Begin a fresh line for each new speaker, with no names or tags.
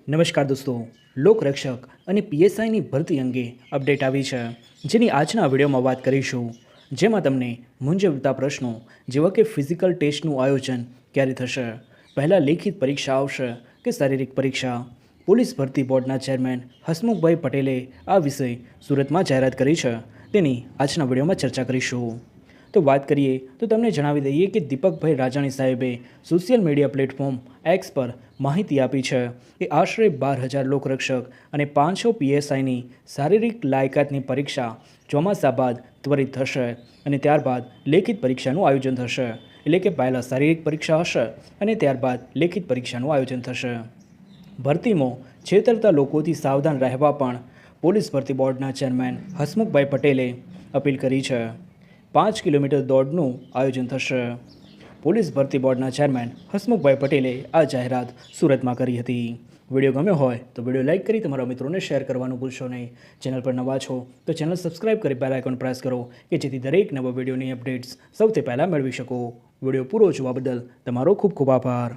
નમસ્કાર દોસ્તો, લોકરક્ષક અને પીએસઆઈની ભરતી અંગે અપડેટ આવી છે, જેની આજના વિડીયોમાં વાત કરીશું, જેમાં તમને મૂંઝવતા પ્રશ્નો જેવા કે ફિઝિકલ ટેસ્ટનું આયોજન ક્યારે થશે, પહેલાં લેખિત પરીક્ષા આવશે કે શારીરિક પરીક્ષા. પોલીસ ભરતી બોર્ડના ચેરમેન હસમુખભાઈ પટેલે આ વિષય સુરતમાં જાહેરાત કરી છે, તેની આજના વિડીયોમાં ચર્ચા કરીશું. તો વાત કરીએ તો તમને જણાવી દઈએ કે દીપકભાઈ રાજાણી સાહેબે સોશિયલ મીડિયા પ્લેટફોર્મ એક્સ પર માહિતી આપી છે કે આશરે 12,000 લોકરક્ષક અને 500 પીએસઆઈની શારીરિક લાયકાતની પરીક્ષા ચોમાસા બાદ ત્વરિત થશે અને ત્યારબાદ લેખિત પરીક્ષાનું આયોજન થશે. એટલે કે પહેલાં શારીરિક પરીક્ષા હશે અને ત્યારબાદ લેખિત પરીક્ષાનું આયોજન થશે. ભરતીમાં છેતરતા લોકોથી સાવધાન રહેવા પણ પોલીસ ભરતી બોર્ડના ચેરમેન હસમુખભાઈ પટેલે અપીલ કરી છે. 5 કિલોમીટર દોડનું આયોજન થશે. પોલીસ ભરતી બોર્ડના ચેરમેન હસમુખભાઈ પટેલે આ જાહેરાત સુરતમાં કરી હતી. વિડીયો ગમ્યો હોય તો વિડીયો લાઇક કરી તમારા મિત્રોને શેર કરવાનું ભૂલશો નહીં. ચેનલ પર નવા છો તો ચેનલ સબસ્ક્રાઇબ કરી બેલ આઇકોન પ્રેસ કરો કે જેથી દરેક નવા વિડીયોની અપડેટ્સ સૌથી પહેલાં મેળવી શકો. વિડીયો પૂરો જોવા બદલ તમારો ખૂબ ખૂબ આભાર.